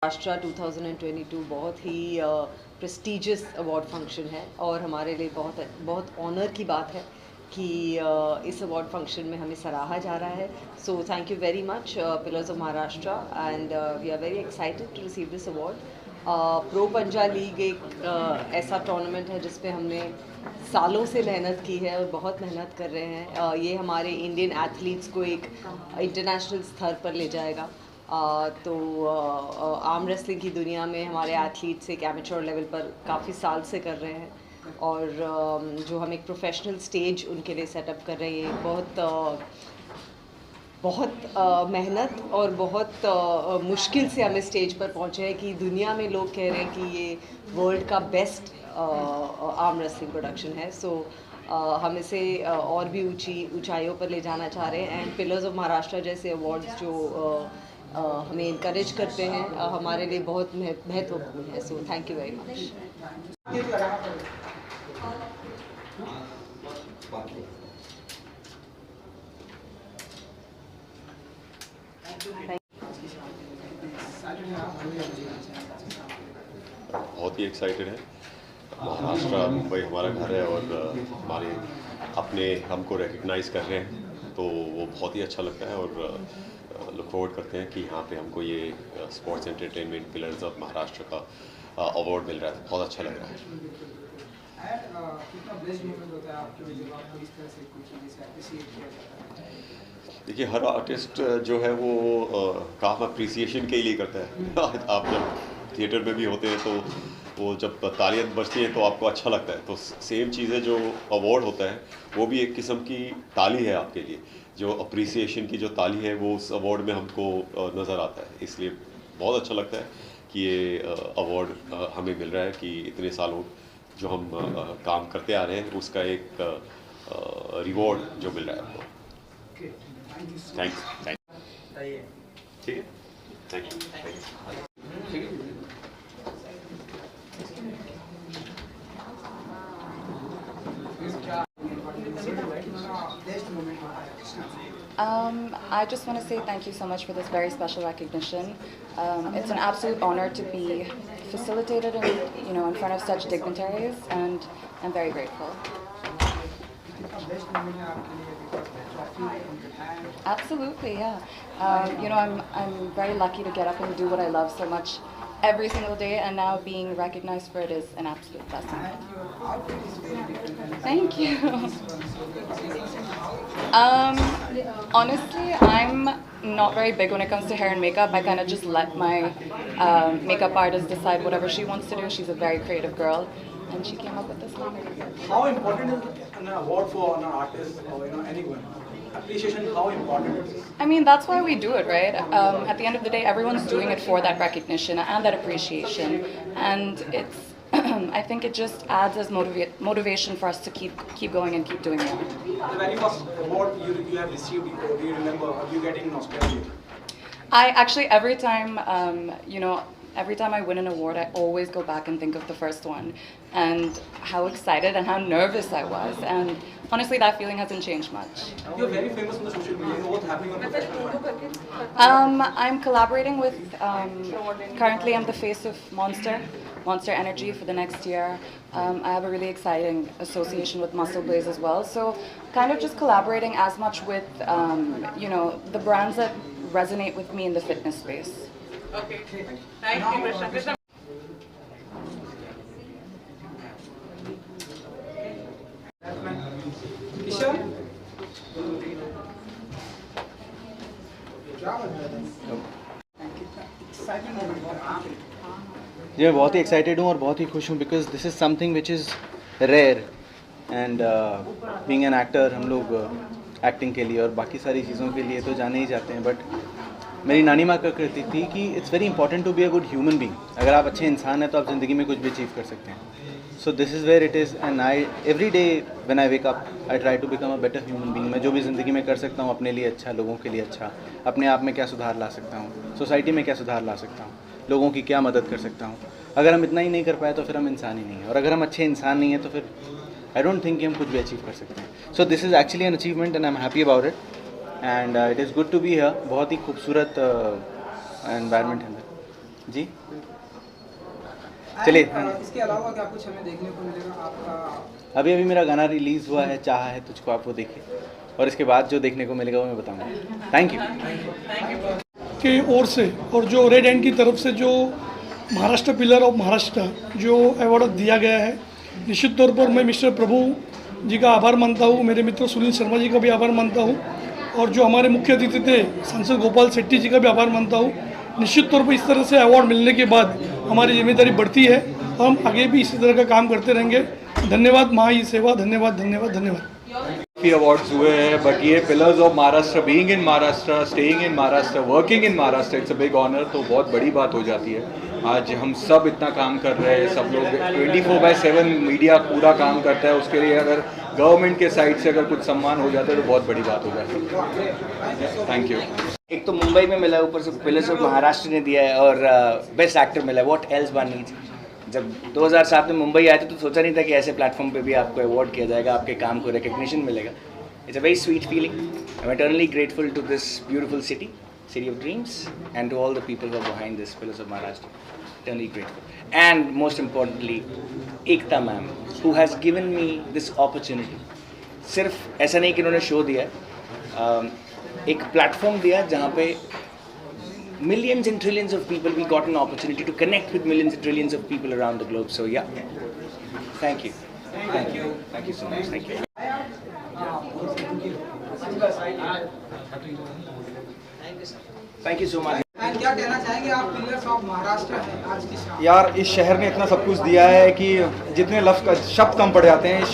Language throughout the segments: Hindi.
राष्ट्रा 2022 बहुत ही प्रेस्टिजियस अवार्ड फंक्शन है और हमारे लिए बहुत बहुत ऑनर की बात है कि इस अवार्ड फंक्शन में हमें सराहा जा रहा है. So thank you very much pillars of Maharashtra and we are very excited to receive this award. Pro Panja league एक ऐसा टूर्नामेंट है जिसपे हमने सालों से मेहनत की है और बहुत मेहनत कर रहे हैं. ये हमारे इंडियन एथलीट्स को एक इंटरनेशनल स्तर पर ले जाएगा. तो आर्म रेसलिंग की दुनिया में हमारे एथलीट्स एक एमेच्योर लेवल पर काफ़ी साल से कर रहे हैं और जो हम एक प्रोफेशनल स्टेज उनके लिए सेटअप कर रहे हैं. बहुत मेहनत और बहुत मुश्किल से हम इस स्टेज पर पहुँचे हैं कि दुनिया में लोग कह रहे हैं कि ये वर्ल्ड का बेस्ट आर्म रेसलिंग प्रोडक्शन है. सो हम इसे और भी ऊंचाइयों पर ले जाना चाह रहे हैं. एंड पिलर्स ऑफ महाराष्ट्र जैसे अवार्ड्स जो हमें इनकरेज करते हैं हमारे लिए बहुत महत्वपूर्ण है. So thank you very much. बहुत ही एक्साइटेड है. महाराष्ट्र मुंबई हमारा घर है और हमारे अपने हमको रिकग्नाइज़ कर रहे हैं तो वो बहुत ही अच्छा लगता है और लुक फॉरवर्ड करते हैं कि यहाँ पे हमको ये sports entertainment pillars of Maharashtra का अवार्ड मिल रहा है. बहुत अच्छा लग रहा है. देखिए हर आर्टिस्ट जो है वो काम अप्रिसिएशन के लिए करता है. आप जब थिएटर में भी होते हैं तो वो जब तालियां बजती हैं तो आपको अच्छा लगता है. तो सेम चीज़ है जो अवार्ड होता है वो भी एक किस्म की ताली है आपके लिए. जो अप्रिसिएशन की जो ताली है वो उस अवार्ड में हमको नज़र आता है. इसलिए बहुत अच्छा लगता है कि ये अवार्ड हमें मिल रहा है कि इतने सालों जो हम काम करते आ रहे हैं उसका एक रिवॉर्ड जो मिल रहा है हमको. थैंक्स. ठीक है. Thank you. I just want to say thank you so much for this very special recognition. It's an absolute honor to be facilitated in front of such dignitaries, and I'm very grateful. Absolutely, yeah. I'm very lucky to get up and do what I love so much every single day, and now being recognized for it is an absolute blessing. Thank you. Honestly, I'm not very big when it comes to hair and makeup. I kind of just let my makeup artist decide whatever she wants to do. She's a very creative girl, and she came up with this look. How important is an award for an artist or anyone? Appreciation, how important it is? I mean, that's why we do it, right? At the end of the day, everyone's doing it for that recognition and that appreciation, and it's I think it just adds as motivation for us to keep going and keep doing more. The very first award you have received, do you remember? Are you getting nostalgic? I actually every time every time I win an award, I always go back and think of the first one and how excited and how nervous I was. And honestly, that feeling hasn't changed much. You're very famous on the social media. You know what's happening on the festival? I'm collaborating with, currently I'm the face of Monster Energy for the next year. I have a really exciting association with Muscle Blaze as well. So kind of just collaborating as much with, the brands that resonate with me in the fitness space. Okay. Thank you, Prashant. Kishan? जी मैं बहुत ही एक्साइटेड हूँ और बहुत ही खुश हूँ because this is something which is rare and being an actor हम लोग एक्टिंग के लिए और बाकी सारी चीज़ों के लिए तो जाने ही जाते हैं. बट मेरी नानी माँ का कहती थी कि it's very important to be a good human being. अगर आप अच्छे इंसान हैं तो आप ज़िंदगी में कुछ भी अचीव कर सकते हैं. So this is where it is and I every day when I wake up I try to become a better human being. मैं जो भी ज़िंदगी में कर सकता हूँ अपने लिए अच्छा, लोगों के लिए अच्छा, अपने आप में क्या सुधार ला सकता हूँ, सोसाइटी में क्या सुधार ला सकता हूँ, लोगों की क्या मदद कर सकता हूँ. अगर हम इतना ही नहीं कर पाए तो फिर हम इंसान ही नहीं हैं. और अगर हम अच्छे इंसान नहीं हैं तो फिर आई डोंट थिंक कि हम कुछ भी अचीव कर सकते हैं. So this is actually an achievement and I am happy about it and it is good to be here. बहुत ही खूबसूरत एनवायरनमेंट है. जी चलिए। इसके अलावा क्या कुछ हमें देखने को मिलेगा आपका? अभी मेरा गाना रिलीज़ हुआ है, चाहा है तुझको, आप वो देखिए और इसके बाद जो देखने को मिलेगा वो मैं बताऊंगा। Thank you. के ओर से और जो रेड एंड की तरफ से जो महाराष्ट्र पिलर ऑफ महाराष्ट्र जो अवार्ड दिया गया है, निश्चित तौर पर मैं मिस्टर प्रभु जी का आभार मानता हूँ, मेरे मित्र सुनील शर्मा जी का भी आभार मानता हूँ और जो हमारे मुख्य अतिथि थे सांसद गोपाल शेट्टी जी का भी आभार मानता हूँ। निश्चित तौर पर इस तरह से अवार्ड मिलने के बाद हमारी जिम्मेदारी बढ़ती है और हम आगे भी इसी तरह का काम करते रहेंगे। धन्यवाद महा ई सेवा, धन्यवाद धन्यवाद धन्यवाद। अवार्ड्स हुए हैं, बट ये pillars of Maharashtra, being in Maharashtra, staying in Maharashtra, working in Maharashtra, it's a big honour, तो बहुत बड़ी बात हो जाती है। आज हम सब इतना काम कर रहे हैं, सब लोग 24/7 मीडिया पूरा काम करता है, उसके लिए अगर गवर्नमेंट के साइड से अगर कुछ सम्मान हो जाता है तो बहुत बड़ी बात हो जाती है। Thank you. एक तो मुंबई में मिला, ऊपर से पिलर्स ऑफ महाराष्ट्र ने दिया है और बेस्ट एक्टर मिला है। What else one needs. जब 2007 में मुंबई आए थे तो सोचा नहीं था कि ऐसे प्लेटफॉर्म पे भी आपको अवार्ड किया जाएगा, आपके काम को रिकग्निशन मिलेगा। It's a very sweet feeling. I am eternally grateful to this beautiful city, city of dreams, and to all the people who are behind this pillars of Maharashtra. Eternally grateful. And most importantly, Ekta ma'am, who has given me this opportunity. सिर्फ ऐसा नहीं कि उन्होंने शो दिया है, एक प्लेटफॉर्म दिया जहाँ पे millions and trillions of people, we got an opportunity to connect with millions and trillions of people around the globe. So yeah, thank you. Thank you. Thank you so much. Thank you. Thank you so much. क्या कहना चाहेंगे आप पिलर्स ऑफ महाराष्ट्र हैं आज की शाम? यार इस शहर ने इतना सब कुछ दिया है कि जितने शब्द कम पड़ जाते हैं। इस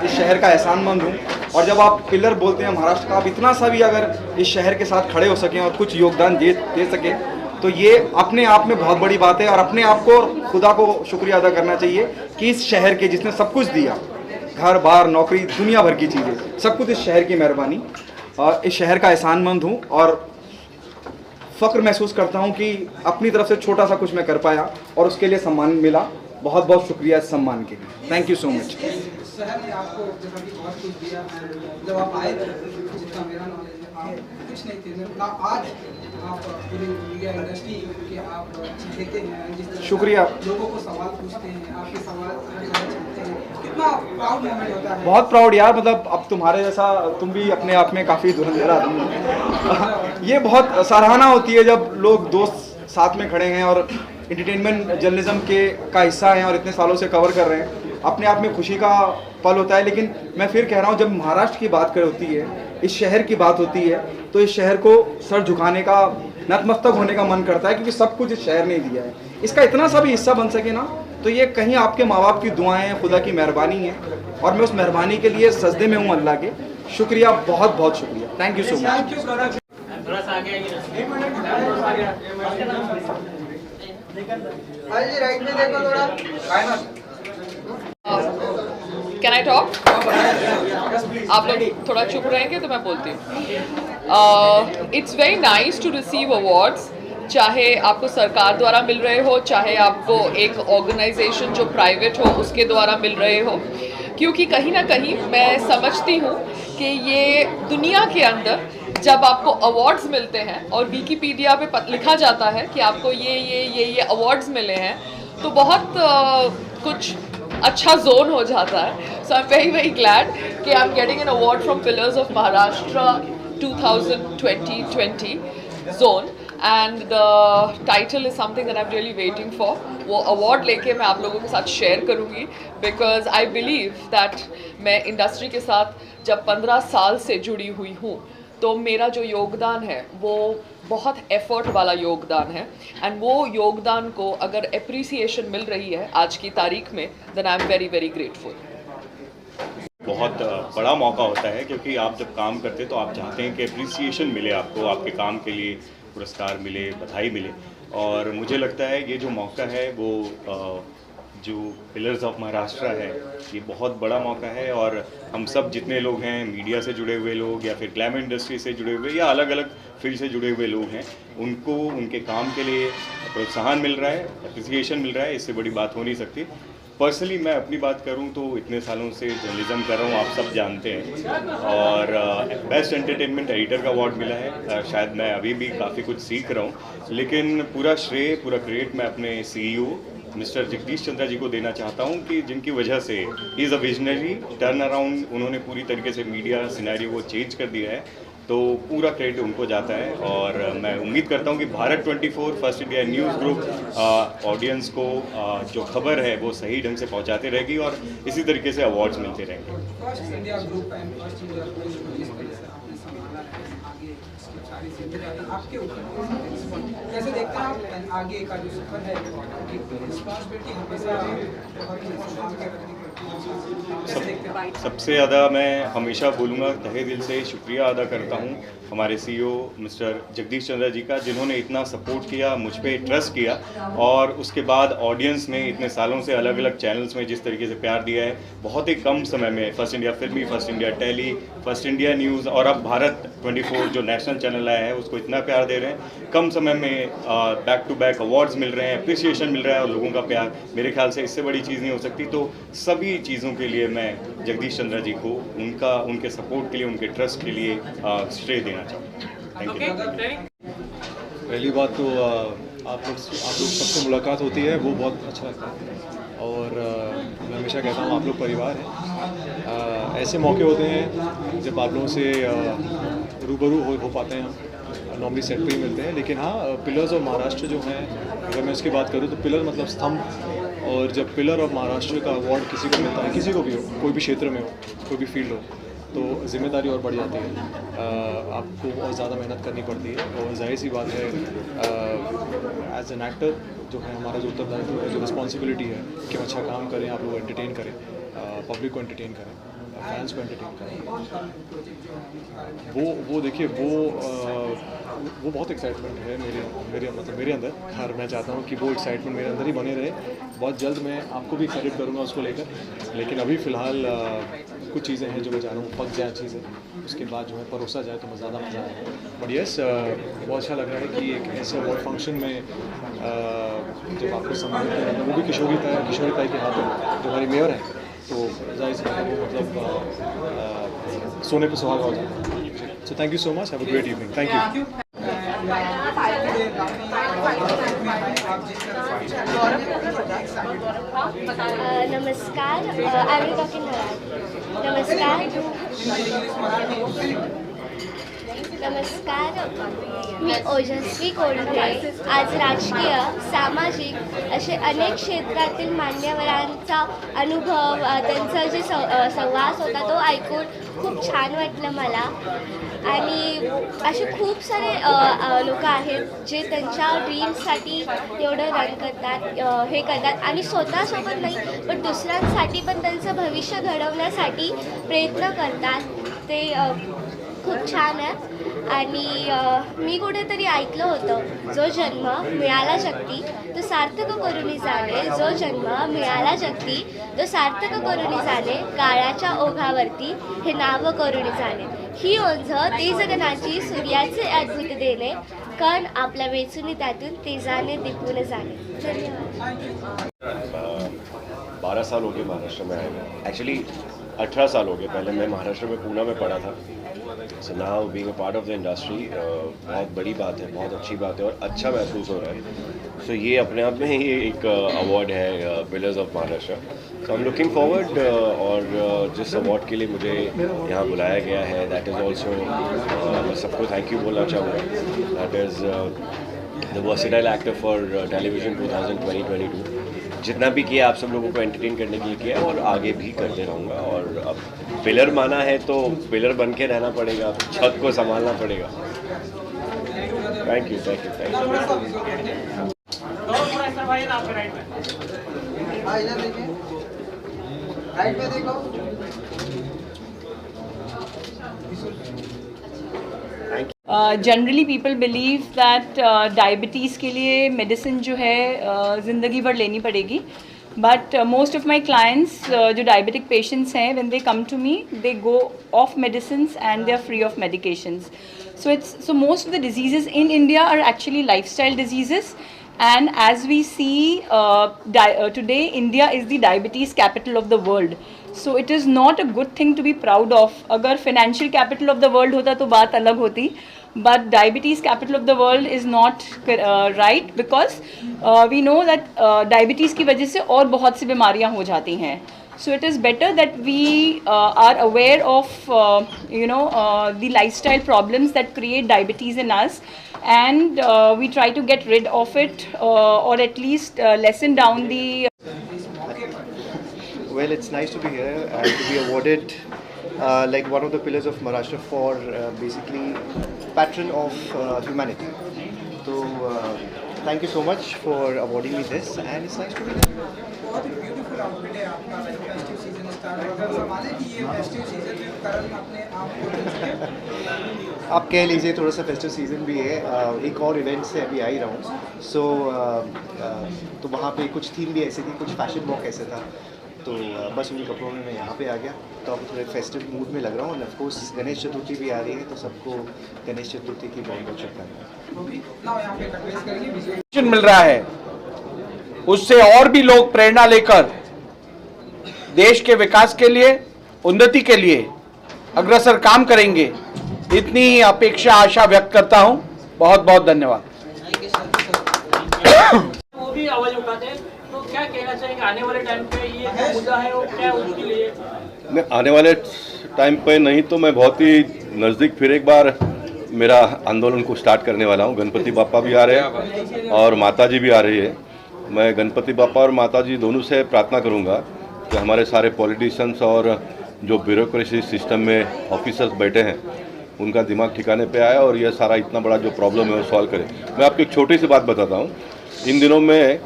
शहर का एहसानमंद हूँ। और जब आप पिलर बोलते हैं महाराष्ट्र का, आप इतना सा भी अगर इस शहर के साथ खड़े हो सकें और कुछ योगदान दे सकें तो ये अपने आप में बहुत बड़ी बात है। और अपने आप को, खुदा को शुक्रिया अदा करना चाहिए कि इस शहर के जिसने सब कुछ दिया, घर बार नौकरी दुनिया भर की चीज़ें, सब कुछ इस शहर की मेहरबानी। और इस शहर का एहसानमंद हूँ और फ़ख्र महसूस करता हूँ कि अपनी तरफ से छोटा सा कुछ मैं कर पाया और उसके लिए सम्मान मिला। बहुत बहुत शुक्रिया इस सम्मान के लिए। Thank you so much. शहर ने आपको जैसा कि बहुत कुछ दिया, जब आप आए जितना मेरा नॉलेज है आप कुछ नहीं थे, आज आप पूरी मीडिया इंडस्ट्री के आप देते हैं, जिस तरह शुक्रिया। लोगों को सवाल पूछते हैं, आपके सवाल पूछते हैं, कितना प्राउड मोमेंट होता है। बहुत प्राउड यार, मतलब अब तुम्हारे जैसा, तुम भी अपने आप में काफ़ी धुरंधर आदमी हो। ये बहुत सराहना होती है जब लोग दोस्त साथ में खड़े हैं और एंटरटेनमेंट जर्नलिज्म का हिस्सा हैं और इतने सालों से कवर कर रहे हैं। अपने आप में खुशी का पल होता है। लेकिन मैं फिर कह रहा हूँ, जब महाराष्ट्र की बात होती है, इस शहर की बात होती है, तो इस शहर को सर झुकाने का, नतमस्तक होने का मन करता है, क्योंकि सब कुछ इस शहर ने दिया है। इसका इतना सा भी हिस्सा बन सके ना, तो ये कहीं आपके माँ बाप की दुआएं हैं, खुदा की मेहरबानी है, और मैं उस मेहरबानी के लिए सजदे में हूँ अल्लाह के। शुक्रिया, बहुत बहुत शुक्रिया। Thank you so much. Right में देखो थोड़ा। Can I talk? आप लोग थोड़ा चुप रहेंगे तो मैं बोलती हूँ। It's very nice to receive awards, चाहे आपको सरकार द्वारा मिल रहे हो, चाहे आपको एक ऑर्गेनाइजेशन जो प्राइवेट हो उसके द्वारा मिल रहे हो, क्योंकि कहीं ना कहीं मैं समझती हूँ कि ये दुनिया के अंदर जब आपको अवार्ड्स मिलते हैं और विकिपीडिया पे लिखा जाता है कि आपको ये अवार्ड्स मिले हैं, तो बहुत कुछ अच्छा जोन हो जाता है। So I am very very glad कि I am getting an award from pillars of Maharashtra 2020 zone, and the title is something that I am really waiting for. वो अवार्ड लेके मैं आप लोगों के साथ शेयर करूँगी, बिकॉज आई बिलीव दैट मैं इंडस्ट्री के साथ जब 15 साल से जुड़ी हुई हूँ, तो मेरा जो योगदान है वो बहुत एफर्ट वाला योगदान है, एंड वो योगदान को अगर एप्रिसिएशन मिल रही है आज की तारीख में, then I am very very grateful. बहुत बड़ा मौका होता है, क्योंकि आप जब काम करते हैं तो आप चाहते हैं कि एप्रिसिएशन मिले आपको, आपके काम के लिए पुरस्कार मिले, बधाई मिले। और मुझे लगता है ये जो मौका है वो जो पिलर्स ऑफ महाराष्ट्र है, ये बहुत बड़ा मौका है। और हम सब जितने लोग हैं, मीडिया से जुड़े हुए लोग या फिर ग्लैमर इंडस्ट्री से जुड़े हुए या अलग अलग फील्ड से जुड़े हुए लोग हैं, उनको उनके काम के लिए प्रोत्साहन मिल रहा है, एप्रिसिएशन मिल रहा है, इससे बड़ी बात हो नहीं सकती। पर्सनली मैं अपनी बात करूं तो इतने सालों से जर्नलिज्म कर रहा हूं, आप सब जानते हैं, और बेस्ट एंटरटेनमेंट एडिटर का अवार्ड मिला है। शायद मैं अभी भी काफ़ी कुछ सीख रहा हूं, लेकिन पूरा श्रेय, पूरा क्रेडिट मैं अपने CEO मिस्टर जगदीश चंद्रा जी को देना चाहता हूं कि जिनकी वजह से is a visionary turn around, उन्होंने पूरी तरीके से मीडिया सिनेरियो को चेंज कर दिया है, तो पूरा क्रेडिट उनको जाता है। और मैं उम्मीद करता हूं कि Bharat 24 first India news group audience को जो खबर है वो सही ढंग से पहुंचाते रहेगी और इसी तरीके से अवार्ड्स मिलते रहेंगे। First India group and first India post को जिस तरह से आपने संभाला है, आगे इसकी सारी जिम्मेदारी आपके ऊपर कैसे देखते हैं आप आगे का जो सफर है, रिस्पॉन्सिबिलिटी हमेशा संभाल के रखनी पड़ती है। सबसे ज़्यादा मैं हमेशा बोलूँगा, तहे दिल से शुक्रिया अदा करता हूँ हमारे CEO मिस्टर जगदीश चंद्रा जी का, जिन्होंने इतना सपोर्ट किया, मुझ पर ट्रस्ट किया, और उसके बाद ऑडियंस ने इतने सालों से अलग अलग चैनल्स में जिस तरीके से प्यार दिया है, बहुत ही कम समय में first India filmy, first India tele, first India news और अब भारत 24 जो नेशनल चैनल आया है उसको इतना प्यार दे रहे हैं। कम समय में बैक टू बैक अवार्ड्स मिल रहे हैं, अप्रिसिएशन मिल रहा है और लोगों का प्यार, मेरे ख्याल से इससे बड़ी चीज़ नहीं हो सकती। तो सभी चीज़ों के लिए मैं जगदीश चंद्रा जी को उनके सपोर्ट के लिए, उनके ट्रस्ट के लिए श्रेय देना चाहूँगा। Thank you. पहली बात तो आप लोग सबसे मुलाकात होती है, वो बहुत अच्छा लगता है, और मैं हमेशा कहता हूँ आप लोग परिवार हैं। ऐसे मौके होते हैं जब आप लोगों से रूबरू हो पाते हैं, हम नॉर्मली सेट पे ही मिलते हैं, लेकिन हाँ, पिलर्स ऑफ महाराष्ट्र जो हैं, अगर मैं उसकी बात करूँ तो पिलर मतलब स्तंभ, और जब पिलर ऑफ महाराष्ट्र का अवार्ड किसी को मिलता है, किसी को भी हो, कोई भी क्षेत्र में हो, कोई भी फील्ड हो, तो जिम्मेदारी और बढ़ जाती है। आपको और ज़्यादा मेहनत करनी पड़ती है, और जाहिर सी बात है एज एन एक्टर जो है, हमारा जो उत्तरदायित्व है, जो रिस्पॉन्सिबिलिटी है कि हम अच्छा काम करें, आप लोग एंटरटेन करें, पब्लिक को एंटरटेन करें, फैंस को एंटरटेन करें, वो देखिए वो बहुत एक्साइटमेंट है मेरे अंदर, और मैं चाहता हूँ कि वो एक्साइटमेंट मेरे अंदर ही बने रहे। बहुत जल्द मैं आपको भी एक्साइटेड करूँगा उसको लेकर, लेकिन अभी फ़िलहाल कुछ चीज़ें हैं जो मैं चाह रहा हूँ पक जाए चीज़ें, उसके बाद जो है परोसा जाए तो ज़्यादा मज़ा आएगा। बट यस, बहुत अच्छा लग रहा है कि एक ऐसे अवार्ड फंक्शन में जब आपको सम्मानित किया जाता है, वो भी किशोरी ताई के हाथों, जो हमारी मेयर है, तो जाहिर सी बात है वो मतलब सोने पे सुहागा हो जाता है। So thank you so much, have a great evening, thank you. नमस्कार, आई विल टॉक इन नमस्कार, मी ओजस्वी कोंढरे आज राजकीय, सामाजिक असे अनेक क्षेत्रातील मान्यवरांचा अनुभव, त्यांचा जे संवाद होता तो ऐकून खूप छान वाटलं मला। आणि असे खूप सारे लोक आहेत जे त्यांच्या ड्रीम्ससाठी एवढं रन करतात, हे करतात, आणि स्वतःसोबत नाही पण दुसऱ्यांसाठी पण त्यांचं भविष्य घडवण्यासाठी प्रयत्न करतात, ते खूप छान आहे। आणि मी कुठेतरी ऐकलं होतं, जो जन्म मिळाला जगती तो सार्थक करुणी जाणे, जो जन्म मिळाला जगती तो सार्थक करुणी जाणे, काळाच्या ओघावरती हे नाव करुणी जाणे, ही ओंझ ते जगनाची सूर्याचे अद्भुत देणे, कण आपल्या वेचुनी त्यातून तेजाने दिपून जाणे। धन्यवाद। 12 साल हो गए महाराष्ट्र में आए हुए, एक्चुअली 18 साल हो गए। पहले मैं महाराष्ट्र में पूना में पढ़ा था। So now being a part of the industry बहुत बड़ी बात है, बहुत अच्छी बात है और अच्छा महसूस हो रहा है। सो ये अपने आप में ही एक अवार्ड है, pillars of Maharashtra. So I am looking forward, और जिस अवार्ड के लिए मुझे यहाँ बुलाया गया है, दैट इज़ ऑल्सो, मैं सबको थैंक यू बोलना चाहूँगा। That is the versatile actor for television 2020-22। जितना भी किया आप सब लोगों को एंटरटेन करने के लिए किया, और आगे भी करते रहूँगा। और अब पिलर माना है तो पिलर बन के रहना पड़ेगा, छत को संभालना पड़ेगा। Thank you, thank you, thank you. Generally people believe that diabetes के लिए मेडिसिन जो है ज़िंदगी भर लेनी पड़ेगी, but most of my clients जो डायबिटिक पेशेंट्स हैं, when they come to me they go off medicines and they are free of medications. So most of the diseases in India are actually lifestyle diseases, And as we see today, India is the diabetes capital of the world. So it is not a good thing to be proud of. अगर financial capital of the world होता तो बात अलग होती. But diabetes capital of the world is not right, because we know that diabetes की वजह से और बहुत सी बीमारियां हो जाती हैं. So it is better that we are aware of the lifestyle problems that create diabetes in us, and we try to get rid of it, or at least lessen down the. Well, it's nice to be here and to be awarded like one of the pillars of Maharashtra for basically patron of humanity. So thank you so much for awarding me this, and it's nice to be here. बहुत ही ब्यूटीफुल आउटफिट है आपका, फेस्टिव सीजन स्टार्ट होगा, संभाले कि ये फेस्टिव सीजन में करण अपने आप को आप कह लीजिए थोड़ा सा फेस्टिव सीजन भी है, एक और इवेंट से अभी आ ही रहा हूँ. सो तो वहाँ पे कुछ थीम भी ऐसी थी, कुछ फैशन वॉक ऐसे था, तो बस उन कपड़ों में मैं यहाँ पे आ गया, तो अब थोड़े फेस्टिव मूड में लग रहा हूँ. और ऑफ कोर्स गणेश चतुर्थी भी आ रही है, तो सबको गणेश चतुर्थी की बहुत बहुत शुभकामनाएं. मिल रहा है, उससे और भी लोग प्रेरणा लेकर देश के विकास के लिए, उन्नति के लिए अग्रसर काम करेंगे, इतनी ही अपेक्षा आशा व्यक्त करता हूं. बहुत बहुत धन्यवाद. वो भी आवाज उठाते हैं, तो क्या कहना चाहेंगे आने वाले टाइम पे ये जो मुद्दा है वो क्या उसके लिए? आने वाले टाइम पे नहीं तो मैं बहुत ही नज़दीक फिर एक बार मेरा आंदोलन को स्टार्ट करने वाला हूँ. गणपति बापा भी आ रहे हैं और माता जी भी आ रही है. मैं गणपति बापा और माता जी दोनों से प्रार्थना करूँगा कि हमारे सारे पॉलिटिशियंस और जो ब्यूरोक्रेसी सिस्टम में ऑफिसर्स बैठे हैं उनका दिमाग ठिकाने पे आए और ये सारा इतना बड़ा जो प्रॉब्लम है वो सॉल्व करें. मैं आपको एक छोटी सी बात बताता हूँ. इन दिनों में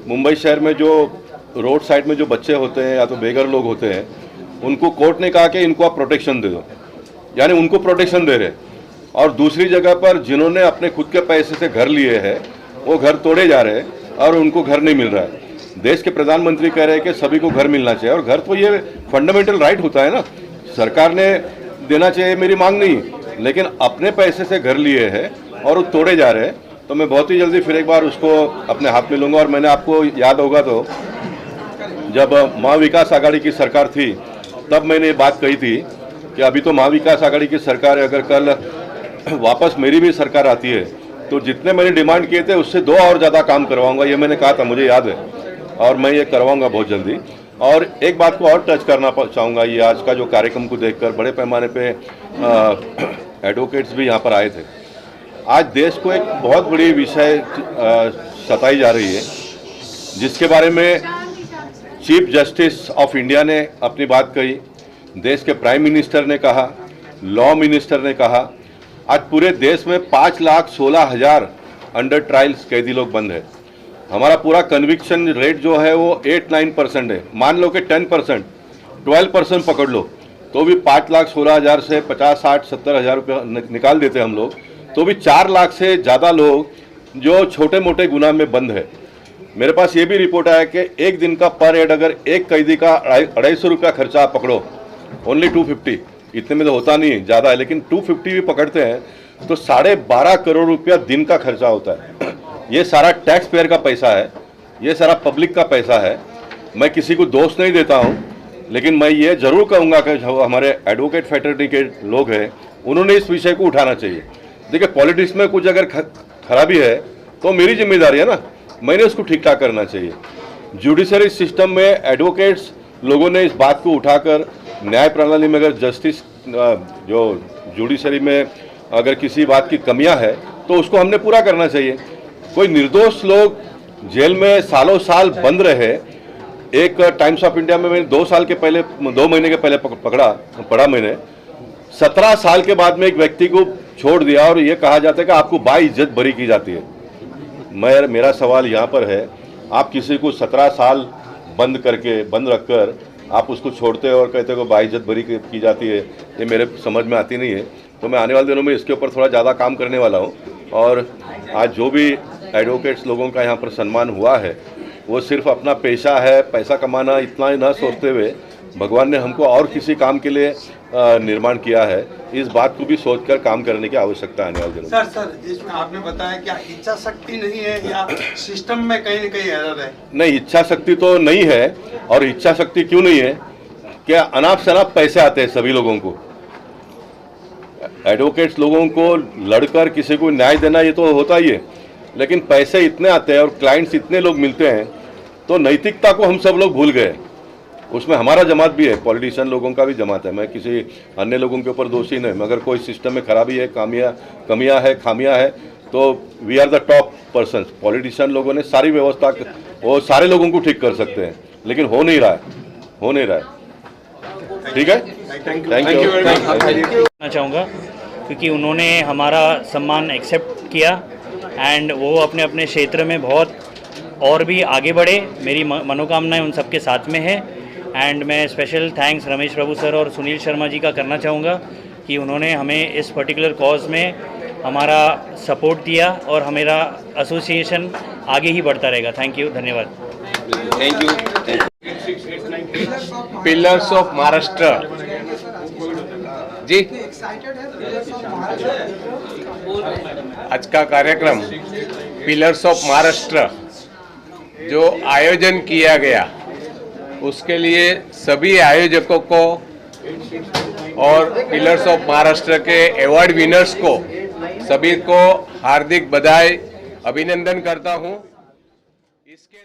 मुंबई शहर में जो रोड साइड में जो बच्चे होते हैं या तो बेघर लोग होते हैं, उनको कोर्ट ने कहा कि इनको आप प्रोटेक्शन दे दो, यानी उनको प्रोटेक्शन दे रहे. और दूसरी जगह पर जिन्होंने अपने खुद के पैसे से घर लिए हैं वो घर तोड़े जा रहे हैं और उनको घर नहीं मिल रहा है. देश के प्रधानमंत्री कह रहे हैं कि सभी को घर मिलना चाहिए, और घर तो ये फंडामेंटल राइट होता है ना, सरकार ने देना चाहिए, मेरी मांग नहीं. लेकिन अपने पैसे से घर लिए हैं और वो तोड़े जा रहे हैं, तो मैं बहुत ही जल्दी फिर एक बार उसको अपने हाथ में लूँगा. और मैंने आपको याद होगा तो जब महाविकास आघाड़ी की सरकार थी तब मैंने ये बात कही थी कि अभी तो महाविकास आघाड़ी की सरकार है, अगर कल वापस मेरी भी सरकार आती है तो जितने मैंने डिमांड किए थे उससे 2 और ज़्यादा काम करवाऊंगा. ये मैंने कहा था, मुझे याद है, और मैं ये करवाऊंगा बहुत जल्दी. और एक बात को और टच करना चाहूँगा, ये आज का जो कार्यक्रम को देखकर बड़े पैमाने पे एडवोकेट्स भी यहाँ पर आए थे. आज देश को एक बहुत बड़ी विषय सताई जा रही है, जिसके बारे में चीफ जस्टिस ऑफ इंडिया ने अपनी बात कही, देश के प्राइम मिनिस्टर ने कहा, लॉ मिनिस्टर ने कहा. आज पूरे देश में 5,16,000 अंडर ट्रायल्स कैदी लोग बंद है. हमारा पूरा कन्विक्शन रेट जो है वो 8-9% है. मान लो कि 10%, 12% पकड़ लो तो भी 5,16,000 से 50-60-70,000 रुपये निकाल देते हम लोग, तो भी 4 लाख से ज़्यादा लोग जो छोटे मोटे गुनाह में बंद है. मेरे पास ये भी रिपोर्ट आया कि एक दिन का पर हेड अगर एक कैदी का 250 रुपया खर्चा आप पकड़ो, ओनली 250, इतने में तो होता नहीं है, ज़्यादा है, लेकिन 250 भी पकड़ते हैं तो 12.5 करोड़ रुपया दिन का खर्चा होता है. ये सारा टैक्स पेयर का पैसा है, ये सारा पब्लिक का पैसा है. मैं किसी को दोष नहीं देता हूँ, लेकिन मैं ये ज़रूर कहूँगा कि जो हमारे एडवोकेट फैटर्निटी के लोग हैं उन्होंने इस विषय को उठाना चाहिए. देखिए, पॉलिटिक्स में कुछ अगर खराबी है तो मेरी जिम्मेदारी है ना, मैंने उसको ठीक ठाक करना चाहिए. जुडिशरी सिस्टम में एडवोकेट्स लोगों ने इस बात को उठाकर न्याय प्रणाली में अगर जस्टिस जो जुडिशरी में अगर किसी बात की कमियां है तो उसको हमने पूरा करना चाहिए. कोई निर्दोष लोग जेल में सालों साल बंद रहे. एक टाइम्स ऑफ इंडिया में मैंने 2 महीने के पहले पढ़ा मैंने, 17 साल के बाद में एक व्यक्ति को छोड़ दिया और ये कहा जाता है कि आपको बाइज्जत बरी की जाती है. मेरा सवाल यहाँ पर है, आप किसी को 17 साल बंद रखकर आप उसको छोड़ते हो और कहते हो बाइज्जत बरी की जाती है, ये मेरे समझ में आती नहीं है. तो मैं आने वाले दिनों में इसके ऊपर थोड़ा ज़्यादा काम करने वाला हूँ. और आज जो भी एडवोकेट्स लोगों का यहाँ पर सम्मान हुआ है वो सिर्फ अपना पेशा है, पैसा कमाना, इतना ही ना सोचते हुए भगवान ने हमको और किसी काम के लिए निर्माण किया है, इस बात को भी सोचकर काम करने की आवश्यकता आने वाले दिनों में। सर इसमें आपने बताया क्या इच्छा शक्ति नहीं है या सिस्टम में कहीं न कहीं एरर है? नहीं, इच्छा शक्ति तो नहीं है। और इच्छा शक्ति क्यों नहीं है? क्या अनाप शनाप पैसे आते हैं सभी लोगों को। एडवोकेट्स लोगों को लड़कर किसी को न्याय देना ये तो होता ही है, लेकिन पैसे इतने आते हैं और क्लाइंट्स इतने लोग मिलते हैं, तो नैतिकता को हम सब लोग भूल गए। उसमें हमारा जमात भी है, पॉलिटिशियन लोगों का भी जमात है। मैं किसी अन्य लोगों के ऊपर दोषी नहीं, मगर कोई सिस्टम में खराबी है, कमियां है, तो we are the top person. Politician लोगों ने सारी व्यवस्था, वो सारे लोगों को ठीक कर सकते हैं, लेकिन हो नहीं रहा है। ठीक है, थैंक यू। कहना चाहूँगा क्योंकि उन्होंने हमारा सम्मान एक्सेप्ट किया एंड वो अपने अपने क्षेत्र में बहुत और भी आगे बढ़े। मेरी मनोकामनाएं उन सबके साथ में है एंड मैं स्पेशल थैंक्स रमेश प्रभु सर और सुनील शर्मा जी का करना चाहूँगा कि उन्होंने हमें इस पर्टिकुलर कॉज में हमारा सपोर्ट दिया और हमारा एसोसिएशन आगे ही बढ़ता रहेगा। थैंक यू, धन्यवाद। Thank you. Pillars of Maharashtra ji, आज का कार्यक्रम पिलर्स ऑफ महाराष्ट्र जो आयोजन किया गया, उसके लिए सभी आयोजकों को और पिलर्स ऑफ महाराष्ट्र के अवार्ड विनर्स को सभी को हार्दिक बधाई, अभिनंदन करता हूं। इसके